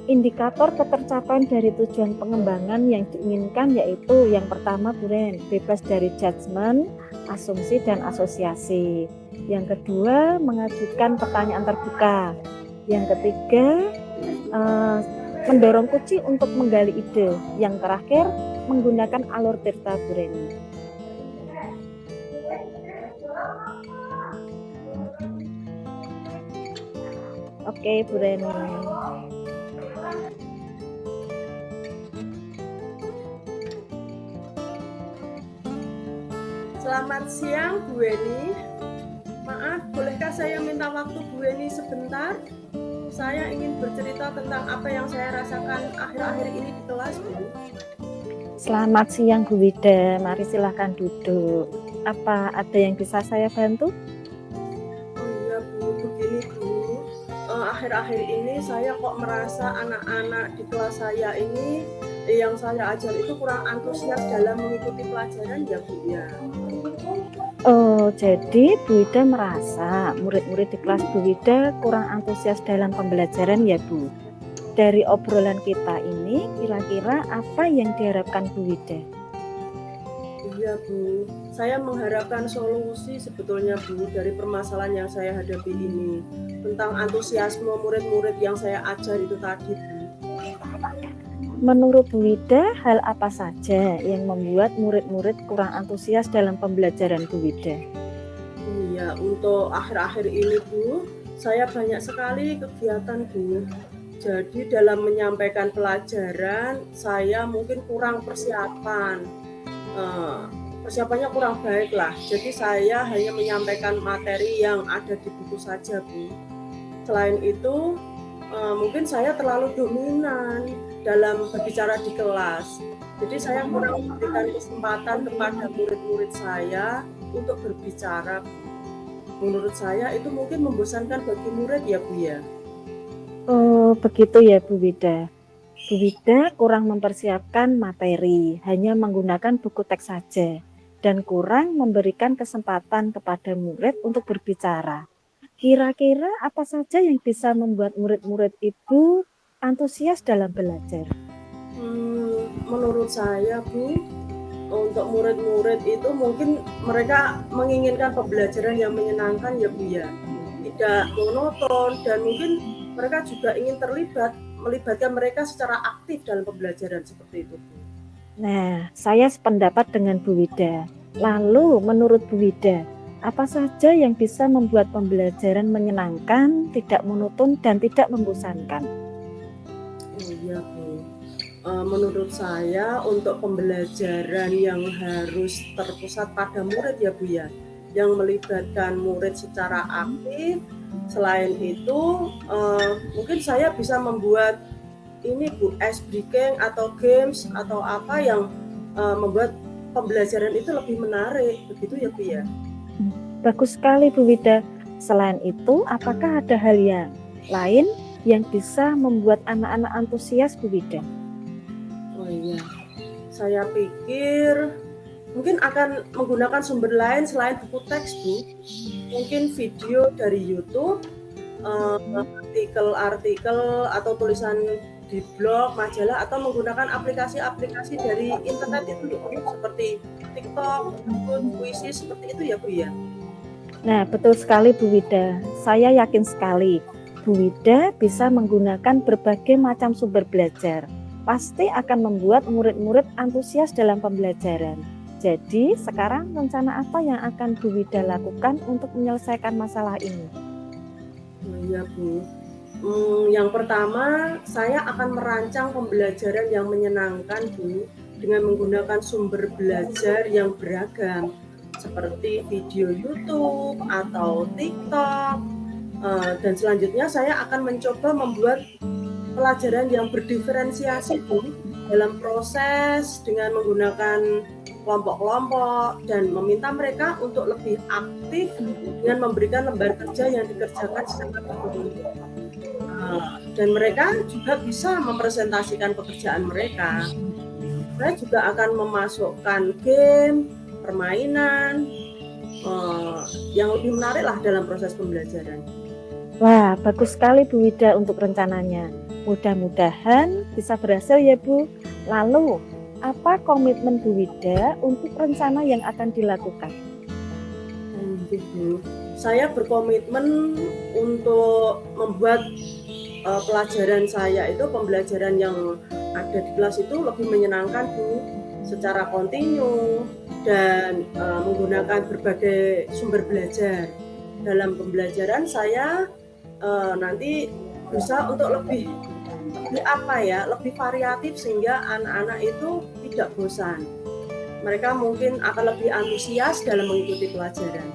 Indikator ketercapaian dari tujuan pengembangan yang diinginkan yaitu yang pertama Bu Ren, bebas dari judgement, asumsi dan asosiasi. Yang kedua, mengajukan pertanyaan terbuka. Yang ketiga, mendorong coachee untuk menggali ide. Yang terakhir, menggunakan alur Tirta Bu Reni. Oke Bu Reni. Selamat siang Bu Weni. Maaf, bolehkah saya minta waktu Bu Weni sebentar? Saya ingin bercerita tentang apa yang saya rasakan akhir-akhir ini di kelas, Bu. Selamat siang Bu Wida, mari silahkan duduk. Apa ada yang bisa saya bantu? Oh iya Bu, begini Bu. Akhir-akhir ini saya kok merasa anak-anak di kelas saya ini yang saya ajar itu kurang antusias dalam mengikuti pelajaran ya Bu ya. Oh, jadi Bu Wida merasa murid-murid di kelas Bu Wida kurang antusias dalam pembelajaran ya Bu. Dari obrolan kita ini, kira-kira apa yang diharapkan Bu Wida? Iya Bu, saya mengharapkan solusi sebetulnya Bu dari permasalahan yang saya hadapi ini. Tentang antusiasme murid-murid yang saya ajar itu tadi Bu. Menurut Bu Wida, hal apa saja yang membuat murid-murid kurang antusias dalam pembelajaran Bu Wida? Iya Ya, untuk akhir-akhir ini Bu, saya banyak sekali kegiatan Bu. Jadi dalam menyampaikan pelajaran, saya mungkin kurang persiapan. Persiapannya kurang baik lah. Jadi saya hanya menyampaikan materi yang ada di buku saja Bu. Selain itu, mungkin saya terlalu dominan dalam berbicara di kelas. Jadi saya kurang memberikan kesempatan kepada murid-murid saya untuk berbicara. Menurut saya itu mungkin membosankan bagi murid ya Bu ya. Oh, begitu ya Bu Wida. Bu Wida kurang mempersiapkan materi, hanya menggunakan buku teks saja, dan kurang memberikan kesempatan kepada murid untuk berbicara. Kira-kira apa saja yang bisa membuat murid-murid itu antusias dalam belajar? Menurut saya Bu, untuk murid-murid itu mungkin mereka menginginkan pembelajaran yang menyenangkan ya Bu ya, tidak monoton, dan mungkin mereka juga ingin melibatkan mereka secara aktif dalam pembelajaran seperti itu Bu. Nah, saya sependapat dengan Bu Wida. Lalu menurut Bu Wida, apa saja yang bisa membuat pembelajaran menyenangkan, tidak monoton, dan tidak membosankan? Oh iya Bu, menurut saya untuk pembelajaran yang harus terpusat pada murid ya Bu ya, yang melibatkan murid secara aktif. Selain itu mungkin saya bisa membuat ini Bu, ice breaking atau games atau apa yang membuat pembelajaran itu lebih menarik, begitu ya Bu ya. Bagus sekali Bu Wida. Selain itu, apakah ada hal yang lain yang bisa membuat anak-anak antusias Bu Wida? Oh iya, saya pikir mungkin akan menggunakan sumber lain selain buku teks Bu. Mungkin video dari YouTube, artikel-artikel atau tulisan di blog, majalah, atau menggunakan aplikasi-aplikasi dari internet itu seperti TikTok, puisi, seperti itu ya Bu ya. Nah, betul sekali Bu Wida. Saya yakin sekali Bu Wida bisa menggunakan berbagai macam sumber belajar. Pasti akan membuat murid-murid antusias dalam pembelajaran. Jadi, sekarang rencana apa yang akan Bu Wida lakukan untuk menyelesaikan masalah ini? Oh iya Bu. Yang pertama, saya akan merancang pembelajaran yang menyenangkan Bu, dengan menggunakan sumber belajar yang beragam seperti video YouTube atau TikTok. Dan selanjutnya saya akan mencoba membuat pelajaran yang berdiferensiasi Bu, dalam proses dengan menggunakan kelompok-kelompok dan meminta mereka untuk lebih aktif dengan memberikan lembar kerja yang dikerjakan secara berkelompok. Dan mereka juga bisa mempresentasikan pekerjaan mereka. Saya juga akan memasukkan game, permainan yang lebih menarik lah dalam proses pembelajaran. Wah, bagus sekali Bu Wida untuk rencananya. Mudah-mudahan bisa berhasil ya Bu. Lalu, apa komitmen Bu Wida untuk rencana yang akan dilakukan? Bu, saya berkomitmen untuk membuat pelajaran saya itu, pembelajaran yang ada di kelas itu lebih menyenangkan Bu, secara kontinu dan menggunakan berbagai sumber belajar. Dalam pembelajaran saya nanti bisa untuk lebih variatif sehingga anak-anak itu tidak bosan. Mereka mungkin akan lebih antusias dalam mengikuti pelajaran.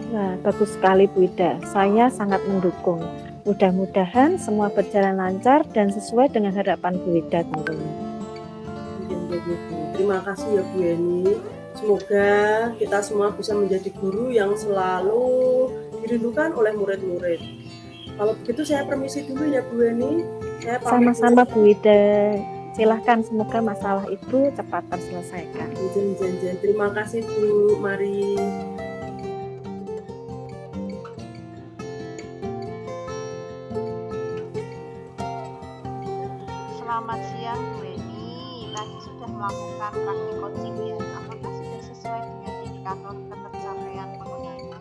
Nah, bagus sekali Bu Wida. Saya sangat mendukung. Mudah-mudahan semua berjalan lancar dan sesuai dengan harapan Bu Wida tentunya. Terima kasih ya Bu Eni. Semoga kita semua bisa menjadi guru yang selalu dirindukan oleh murid-murid. Kalau begitu saya permisi dulu ya Bu Eni. Sama-sama Bu Wida. Silahkan, semoga masalah itu cepat terselesaikan. Terima kasih Bu. Mari. Selamat siang Bu Eni. Tadi sudah melakukan praktik coaching ya. Apakah sudah sesuai dengan indikator ketercapaian penggunanya?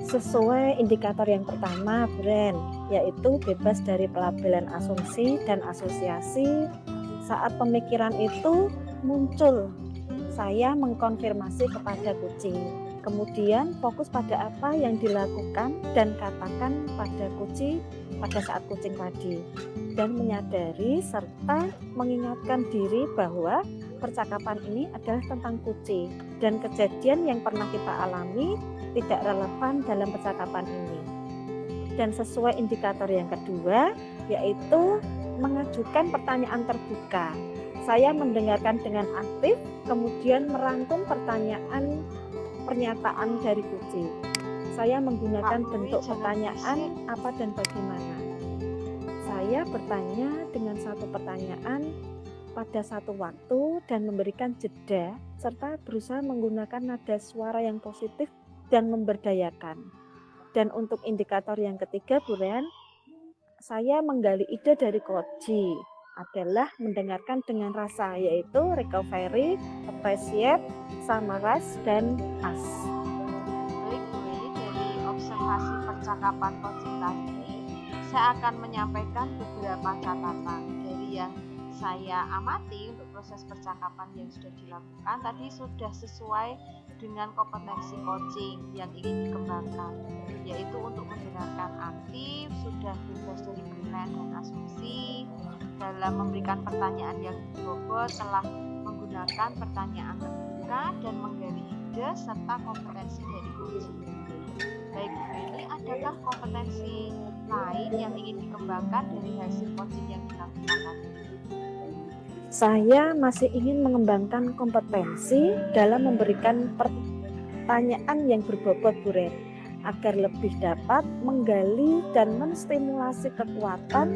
Sesuai indikator yang pertama, Bren, yaitu bebas dari pelabelan asumsi dan asosiasi. Saat pemikiran itu muncul, saya mengkonfirmasi kepada Kemudian fokus pada apa yang dilakukan dan katakan pada kucing pada saat kucing tadi, dan menyadari serta mengingatkan diri bahwa percakapan ini adalah tentang kucing dan kejadian yang pernah kita alami tidak relevan dalam percakapan ini. Dan sesuai indikator yang kedua, yaitu mengajukan pertanyaan terbuka. Saya mendengarkan dengan aktif, kemudian merangkum pernyataan dari kucing. Saya menggunakan Pak, bentuk jangan pertanyaan berisik. apa dan bagaimana. Saya bertanya dengan satu pertanyaan pada satu waktu dan memberikan jeda, serta berusaha menggunakan nada suara yang positif dan memberdayakan. Dan untuk indikator yang ketiga, Bu Ren, saya menggali ide dari Koji adalah mendengarkan dengan rasa, yaitu recovery, appreciate, summarize, dan as. Baik Bu Eli, dari observasi percakapan coaching tadi, saya akan menyampaikan beberapa catatan dari yang saya amati untuk proses percakapan yang sudah dilakukan. Tadi sudah sesuai dengan kompetensi coaching yang ingin dikembangkan, yaitu untuk mendengarkan aktif, sudah bebas dari penilaian dan asumsi, dalam memberikan pertanyaan yang berbobot telah menggunakan pertanyaan terbuka dan menggali ide serta kompetensi dari coaching. Baik Bu Beni, adakah kompetensi lain yang ingin dikembangkan dari hasil coaching yang dilakukan tadi? Saya masih ingin mengembangkan kompetensi dalam memberikan pertanyaan yang berbobot, Bu Ren, agar lebih dapat menggali dan menstimulasi kekuatan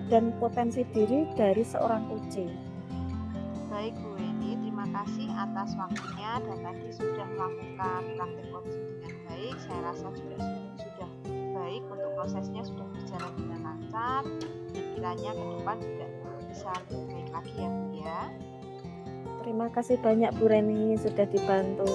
dan potensi diri dari seorang kucing. Baik Bu Weni, terima kasih atas waktunya dan tadi sudah melakukan praktik coaching dengan baik. Saya rasa juga sudah baik, untuk prosesnya sudah berjalan dengan lancar dan kiranya ke depan juga bisa lebih baik lagi ya Bu ya. Terima kasih banyak Bu Reni sudah dibantu.